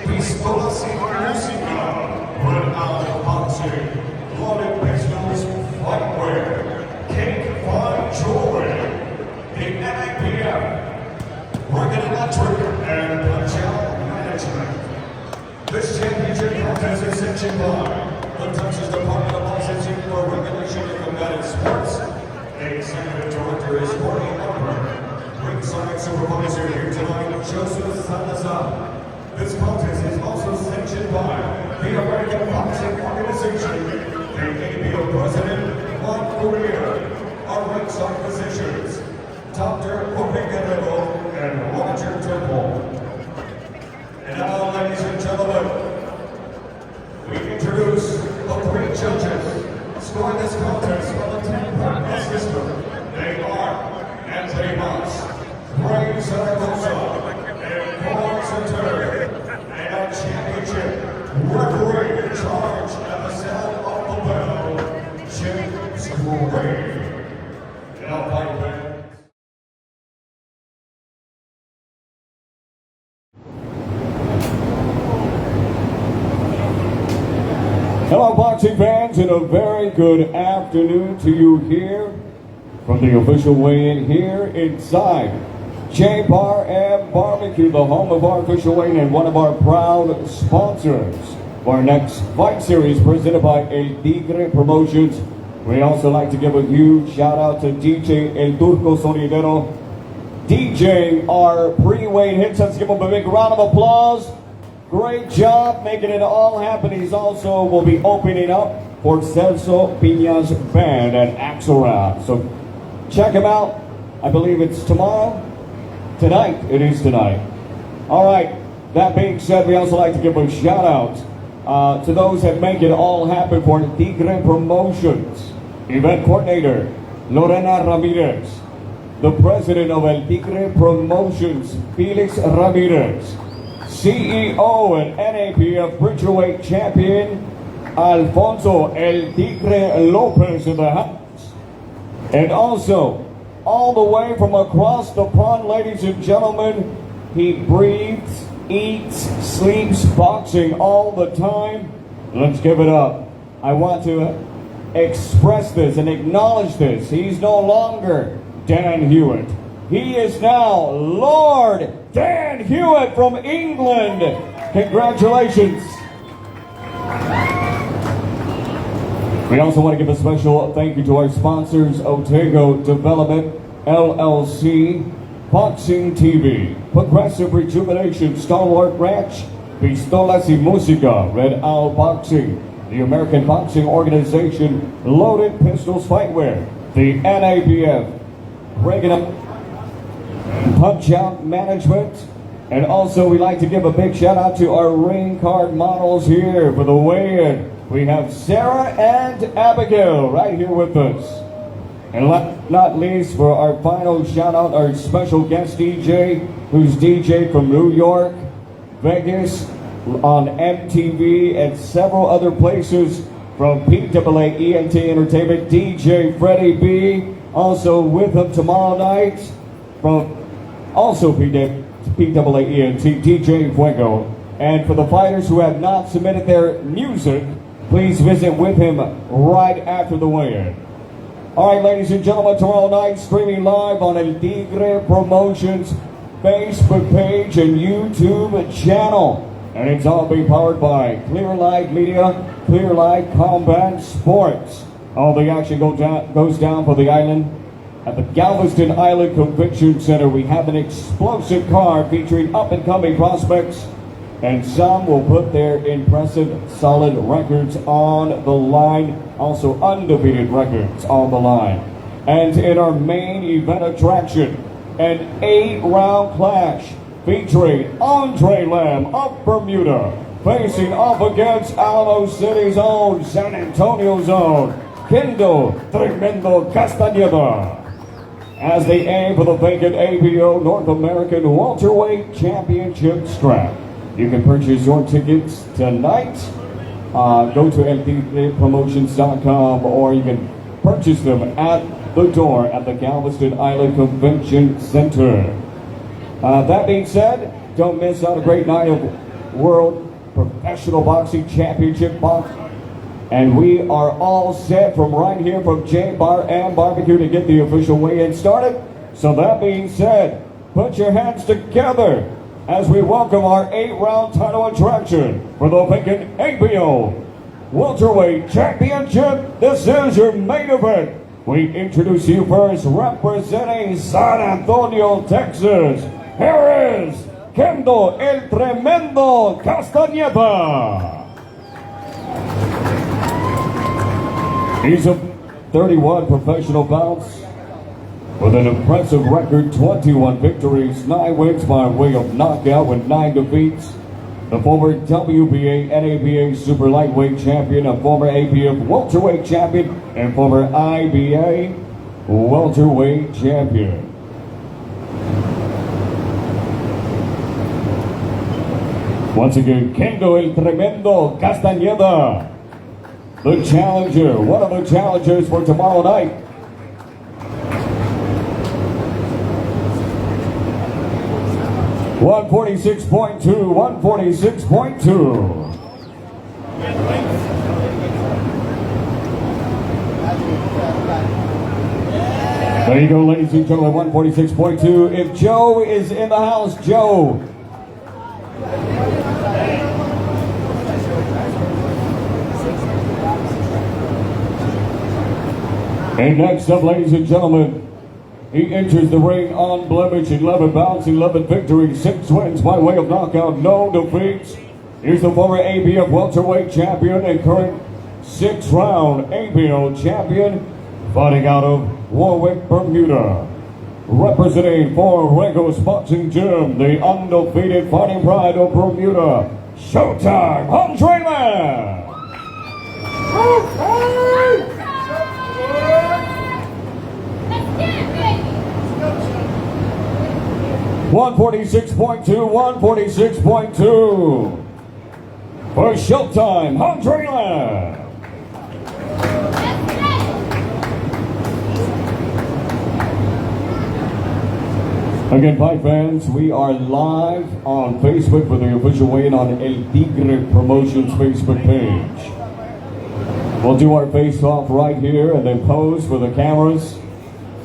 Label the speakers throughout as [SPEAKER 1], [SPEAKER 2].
[SPEAKER 1] pistolas y música, Red Owl Boxing, loaded pistols, fightwear, cake, fine jewelry, the NAPF, Rugged Electric, and Punch-Out Management. This championship contest is sanctioned by the Texas Department of Licensing for Regulation of Combative Sports. The Executive Director is Courtney Emperor. Ringside Supervisor here tonight, Joseph Salazar. This contest is also sanctioned by the American Boxing Organization, the ABO President, Juan Correa, our ringside physicians, Dr. Jorge Guerrero and Roger Temple. And now, ladies and gentlemen, we introduce the three judges scoring this contest on the 10-point system. They are Anthony Moss, Ray Zaragoza, and Paul Center, and our championship referee in charge at the sound of the bell, James Gray. Now, fight fans.
[SPEAKER 2] Hello, boxing fans, and a very good afternoon to you here from the official weigh-in here inside Jermaih Barbecue, the home of our official weigh-in and one of our proud sponsors for our next fight series presented by Tigre Promotions. We also like to give a huge shout out to DJ El Turco Sonidero, DJ our pre-weigh hits. Let's give him a big round of applause. Great job making it all happen. He's also will be opening up for Celso Piña's band at Axelrad. So check him out. I believe it's tomorrow. Tonight. It is tonight. All right. That being said, we also like to give a shout out to those that make it all happen for Tigre Promotions. Event coordinator Lorena Ramirez. The president of El Tigre Promotions, Felix Ramirez. CEO and NAPF Bridgerweight Champion Alfonso El Tigre Lopez in the house. And also, all the way from across the pond, ladies and gentlemen, he breathes, eats, sleeps boxing all the time. Let's give it up. I want to express this and acknowledge this. He's no longer Dan Hewitt. He is now Lord Dan Hewitt from England. Congratulations. We also want to give a special thank you to our sponsors, Otego Development, LLC, Boxing TV, Progressive Rejuvenation, Stalwart Ranch, Pistolas y Música, Red Owl Boxing, the American Boxing Organization, Loaded Pistols Fightwear, the NAPF, bringing up Punch-Out Management, and also we'd like to give a big shout out to our ring card models here for the weigh-in. We have Sarah and Abigail right here with us. And not least, for our final shout out, our special guest DJ, who's DJ from New York, Vegas, on MTV, and several other places from PAA ENT Entertainment, DJ Freddy B, also with him tomorrow night from also PAA ENT, DJ Fuego. And for the fighters who have not submitted their music, please visit with him right after the weigh-in. All right, ladies and gentlemen, tomorrow night, streaming live on El Tigre Promotions Facebook page and YouTube channel. And it's all being powered by Clear Light Media, Clear Light Combat Sports. All the action goes down for the island. At the Galveston Island Convention Center, we have an explosive card featuring up-and-coming prospects, and some will put their impressive, solid records on the line, also undefeated records on the line. And in our main event attraction, an 8-round clash featuring Andre Lamb of Bermuda, facing off against Alamo City's own, San Antonio's own, Kendo Tremendo Castañeda, as they aim for the vacant ABO North American Welterweight Championship strap. You can purchase your tickets tonight. Go to ltpromotions.com, or you can purchase them at the door at the Galveston Island Convention Center. That being said, don't miss out a great night of World Professional Boxing Championship boxing. And we are all set from right here from J Bar and Barbecue to get the official weigh-in started. So that being said, put your hands together as we welcome our 8-round title attraction for the vacant APO Welterweight Championship. This is your main event. We introduce you first, representing San Antonio, Texas. Here is Kendo El Tremendo Castañeda. He's a 31 professional bouts with an impressive record, 21 victories, 9 wins by way of knockout with 9 defeats. The former WBA NABA Super Lightweight Champion, a former APF Welterweight Champion, and former IBA Welterweight Champion. Once again, Kendo El Tremendo Castañeda, the challenger, one of the challengers for tomorrow night. .146.2, 146.2. There you go, ladies and gentlemen, 146.2. If Joe is in the house, Joe. And next up, ladies and gentlemen, he enters the ring unblemished, 11 bouts, 11 victories, 6 wins by way of knockout, no defeats. Here's the former ABF Welterweight Champion and current 6-round ABO Champion, fighting out of Warwick, Bermuda. Representing for Regos Boxing Gym, the undefeated fighting pride of Bermuda, Showtime Andreman. 146.2, 146.2 for Showtime Andreman. Again, fight fans, we are live on Facebook for the official weigh-in on El Tigre Promotions Facebook page. We'll do our face-off right here and then pose for the cameras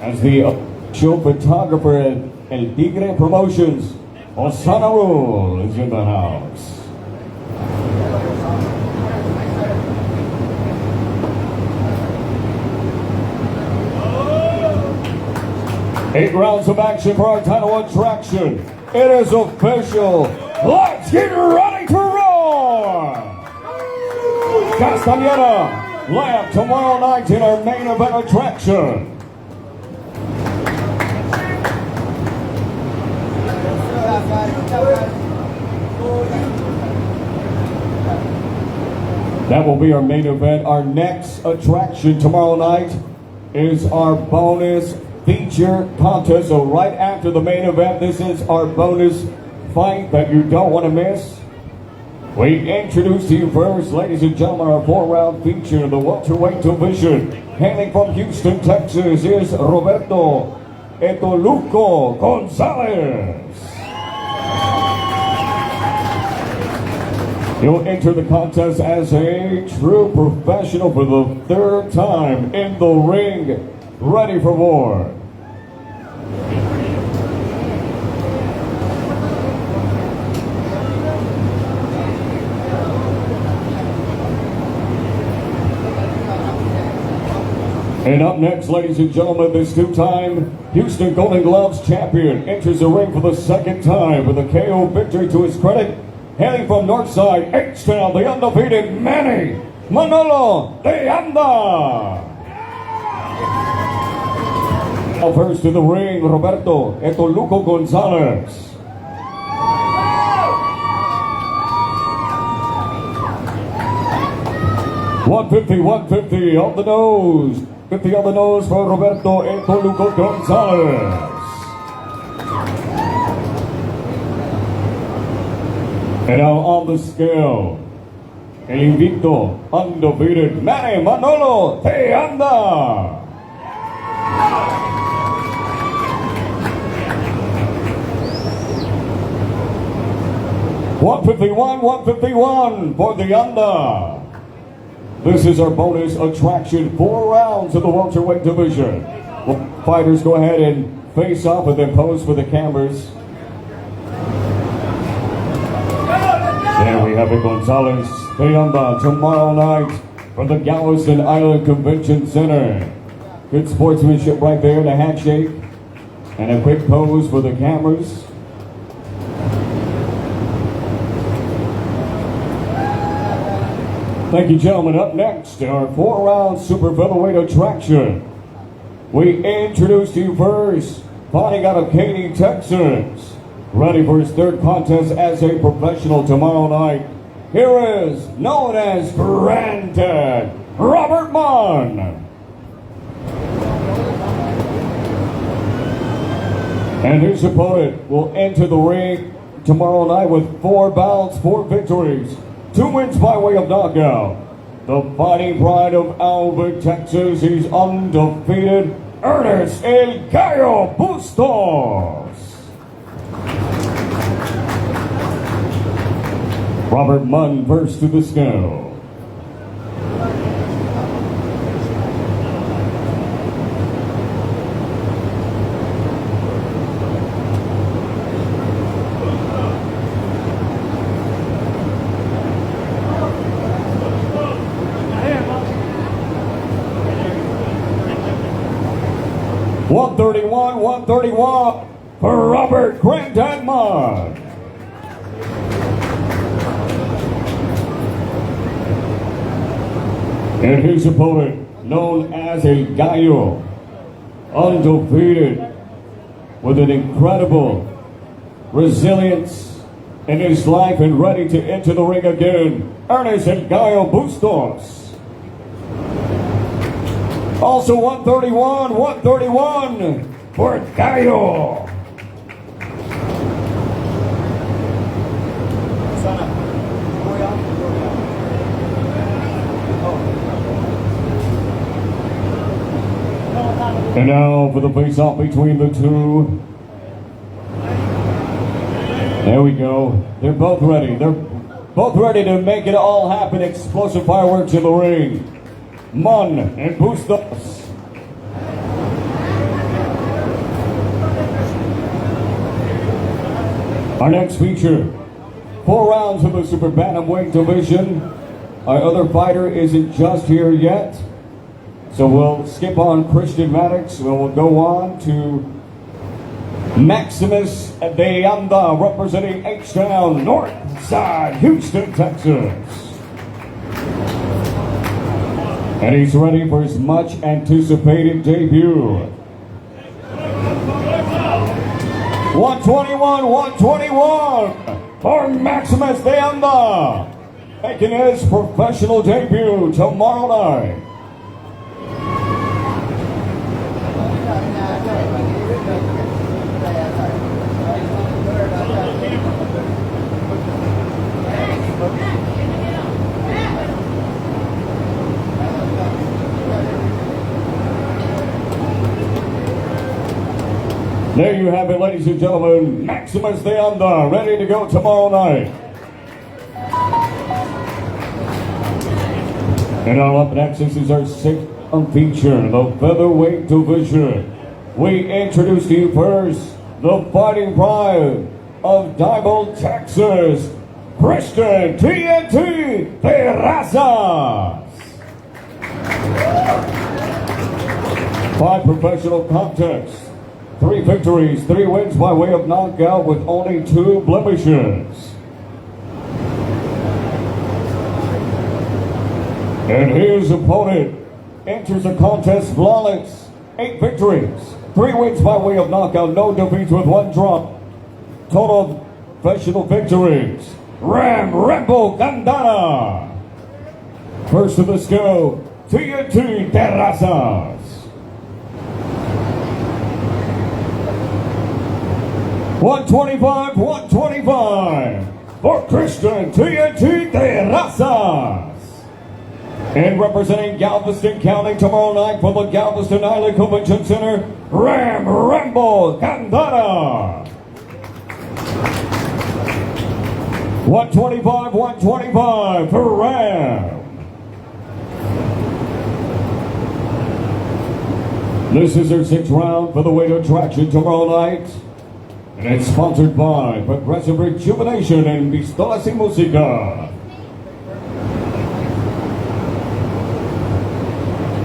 [SPEAKER 2] as the show photographer at El Tigre Promotions, Osana Rule, is in the house. Eight rounds of action for our title attraction. It is official. Let's get ready to roar! Castañeda, live tomorrow night in our main event attraction. That will be our main event. Our next attraction tomorrow night is our bonus feature contest. So right after the main event, this is our bonus fight that you don't want to miss. We introduce to you first, ladies and gentlemen, our 4-round feature in the welterweight division. Hailing from Houston, Texas, is Roberto Etoluco Gonzalez. He'll enter the contest as a true professional for the 3rd time in the ring, ready for war. And up next, ladies and gentlemen, this 2-time Houston Golden Gloves champion enters the ring for the 2nd time with a KO victory to his credit. Hailing from Northside, H-Town, the undefeated Manny Manolo de Anda. Now first to the ring, Roberto Etoluco Gonzalez. .150 on the nose. 50 on the nose for Roberto Etoluco Gonzalez. And now on the scale, el invicto, undefeated Manny Manolo de Anda. 151, 151 for the under. This is our bonus attraction, 4 rounds of the welterweight division. Fighters go ahead and face off and then pose for the cameras. There we have it, Gonzalez, the under, tomorrow night from the Galveston Island Convention Center. Good sportsmanship right there, the handshake, and a quick pose for the cameras. Thank you, gentlemen. Up next, our 4-round super featherweight attraction. We introduce to you first, fighting out of Katy, Texas. Ready for his 3rd contest as a professional tomorrow night. Here is, known as Granted, Robert Munn. And his opponent will enter the ring tomorrow night with 4 bouts, 4 victories, 2 wins by way of knockout. The fighting pride of Albert, Texas, he's undefeated, Ernest El Gallo Bustos. Robert Munn first to the scale. $131 for Robert Granddad Munn. And his opponent, known as El Gallo, undefeated, with an incredible resilience in his life and ready to enter the ring again, Ernest El Gallo Bustos. Also 131 for Gallo. And now for the face-off between the two. There we go. They're both ready. They're both ready to make it all happen. Explosive fireworks in the ring. Munn and Bustos. Our next feature, 4 rounds of the super bantamweight division. Our other fighter isn't just here yet, so we'll skip on Christian Maddox and we'll go on to Maximus De Anda, representing H-Town, North Side, Houston, Texas. And he's ready for his much anticipated debut. 121 for Maximus De Anda, making his professional debut tomorrow night. There you have it, ladies and gentlemen, Maximus De Anda, ready to go tomorrow night. And now up next, this is our 6th feature, the featherweight division. We introduce to you first, the fighting pride of Diamond, Texas, Christian TNT Terrazas. 5 professional contests. 3 victories, 3 wins by way of knockout with only 2 blemishes. And his opponent enters the contest flawless. 8 victories, 3 wins by way of knockout, no defeats with 1 draw. Total professional victories, Rambo Gandana. First to the scale, TNT Terrazas. 125 for Christian TNT Terrazas. And representing Galveston County tomorrow night for the Galveston Island Convention Center, Rambo Gandana. 125, 125 for Ram. This is their 6th round for the weight attraction tomorrow night. And it's sponsored by Progressive Rejuvenation and Pistolas y Música.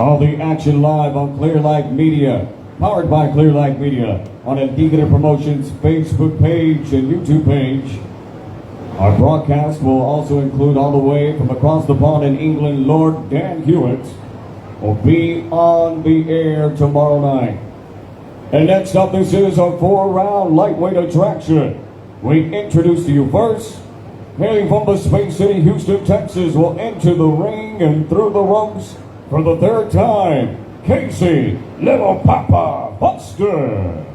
[SPEAKER 2] All the action live on Clear Light Media, powered by Clear Light Media, on the Tigre Promotions Facebook page and YouTube page. Our broadcast will also include all the way from across the pond in England, Lord Dan Hewitt will be on the air tomorrow night. And next up, this is our 4-round lightweight attraction. We introduce to you first, hailing from the Space City, Houston, Texas, will enter the ring and through the ropes for the 3rd time, Casey Little Papa Buster.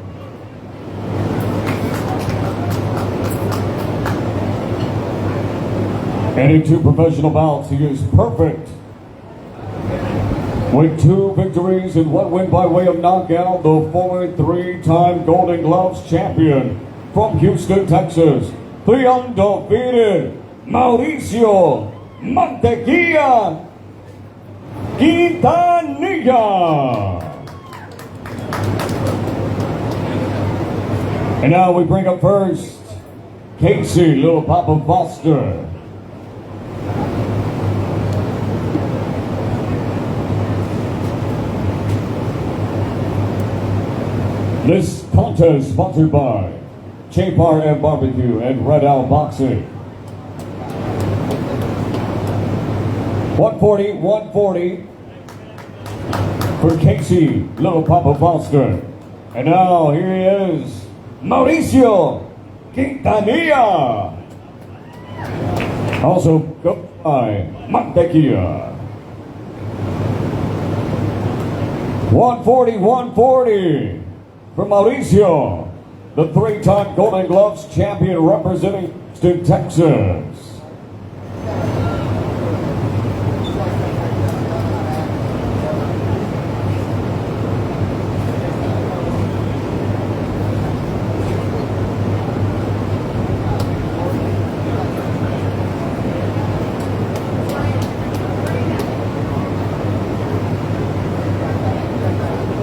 [SPEAKER 2] And in 2 professional bouts, he is perfect. With 2 victories and 1 win by way of knockout, the former 3-time Golden Gloves champion from Houston, Texas, the undefeated Mauricio Mantequilla Quintanilla. And now we bring up first Casey Little Papa Buster. This contest sponsored by Chapar and Barbecue and Red Owl Boxing. 140, 140 for Casey Little Papa Buster. And now here he is, Mauricio Quintanilla. Also go by Mantequilla. 140, 140 for Mauricio, the 3-time Golden Gloves champion representing Houston, Texas.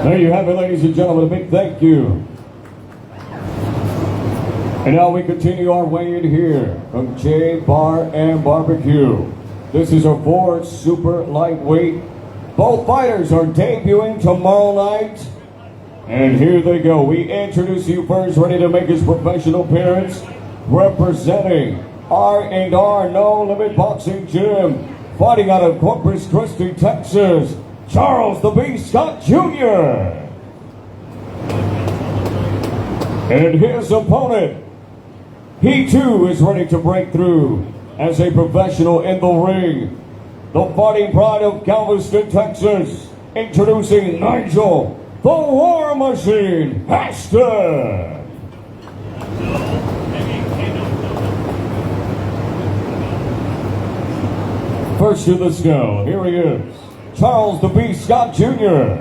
[SPEAKER 2] There you have it, ladies and gentlemen, a big thank you. And now we continue our weigh-in here from J Bar and Barbecue. This is our 4th super lightweight. Both fighters are debuting tomorrow night. And here they go. We introduce you first, ready to make his professional appearance, representing R&R No Limit Boxing Gym, fighting out of Corpus Christi, Texas, Charles the Beast Scott Jr. And his opponent, he too is ready to break through as a professional in the ring. The fighting pride of Galveston, Texas, introducing Nigel the War Machine Ashton. First to the scale, here he is, Charles the Beast Scott Jr.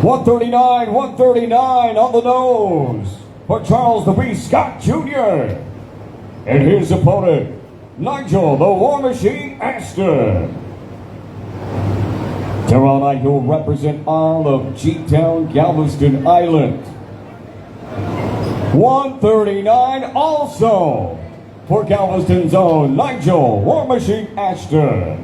[SPEAKER 2] $139, $139 on the nose for Charles the Beast Scott Jr. And his opponent, Nigel the War Machine Ashton. Tomorrow night he'll represent all of G-Town, Galveston Island. $139 also for Galveston's own Nigel War Machine Ashton.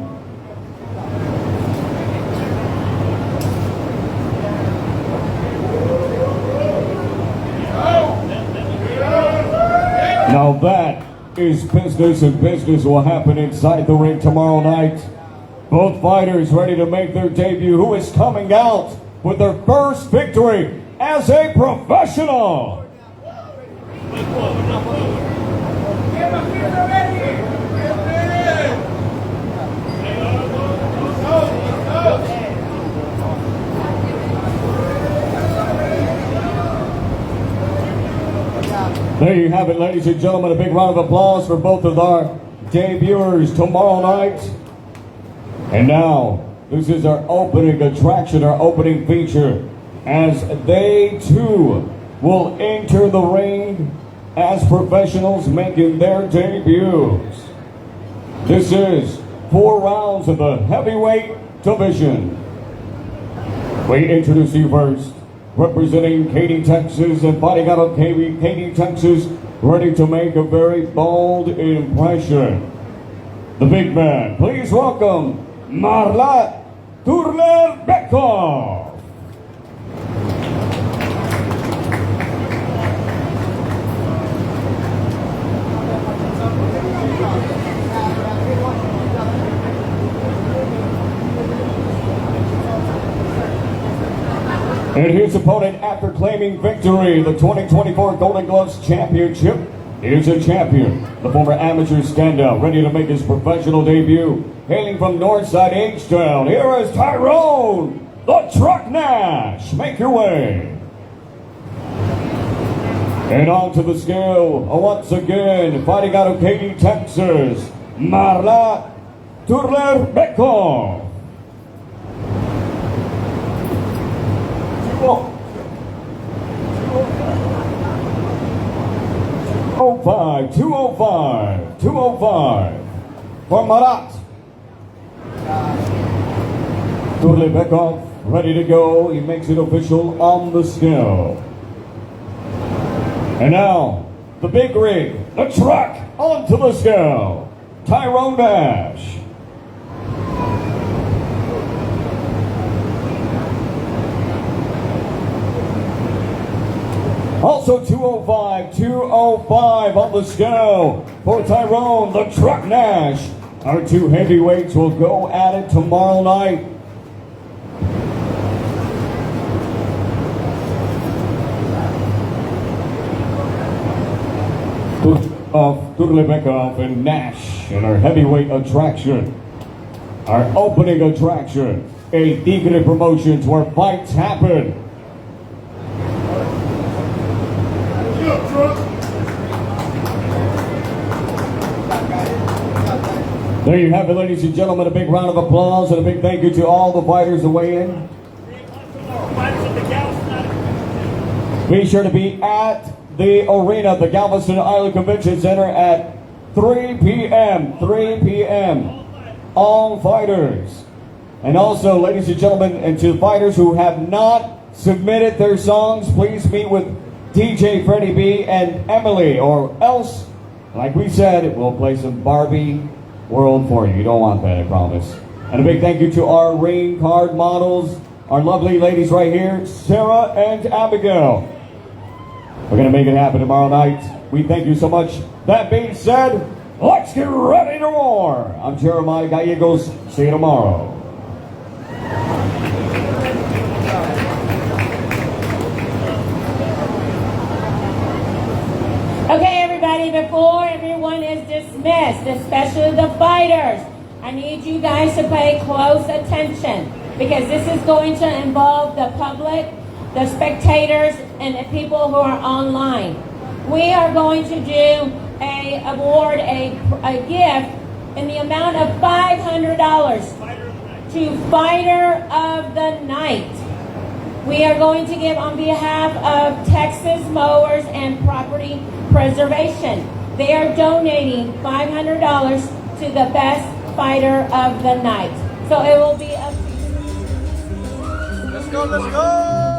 [SPEAKER 2] Now that is business, and business will happen inside the ring tomorrow night. Both fighters ready to make their debut. Who is coming out with their first victory as a professional? There you have it, ladies and gentlemen. A big round of applause for both of our debuters tomorrow night. And now, This is our opening attraction, our opening feature, as they too will enter the ring as professionals making their debuts. This is 4 rounds of the heavyweight division. We introduce you first, representing Katy, Texas, and fighting out of Katy, Texas, ready to make a very bold impression. The big man, please welcome Marla Turner-Beckhoff. And his opponent, after claiming victory, the 2024 Golden Gloves Championship, is a champion. The former amateur standout, ready to make his professional debut. Hailing from Northside H-Town, here is Tyrone, the Truck Nash. Make your way. And on to the scale, once again, fighting out of Katy, Texas, Marla Turner-Beckhoff. 205 for Marat. Turner-Beckhoff ready to go. He makes it official on the scale. And now, the big rig, the truck, onto the scale. Tyrone Nash. Also 205 on the scale for Tyrone, the Truck Nash. Our 2 heavyweights will go at it tomorrow night. Of Turner-Beckhoff and Nash in our heavyweight attraction. Our opening attraction, a Tigre Promotions where fights happen. There you have it, ladies and gentlemen. A big round of applause and a big thank you to all the fighters that weigh in. Be sure to be at the arena, the Galveston Island Convention Center at 3 p.m. All fighters. And also, ladies and gentlemen, and to fighters who have not submitted their songs, please meet with DJ Freddy B and Emily, or else, like we said, we'll play some Barbie World for you. You don't want that, I promise. And a big thank you to our ring card models, our lovely ladies right here, Sarah and Abigail. We're going to make it happen tomorrow night. We thank you so much. That being said, let's get ready to war. I'm Jermaih Gallegos. See you tomorrow.
[SPEAKER 3] Okay, everybody, before everyone is dismissed, especially the fighters, I need you guys to pay close attention because this is going to involve the public, the spectators, and the people who are online. We are going to do a gift in the amount of $500 to Fighter of the Night. We are going to give on behalf of Texas Mowers and Property Preservation. They are donating $500 to the best fighter of the night. So it will be up to you.
[SPEAKER 4] Let's go, let's go!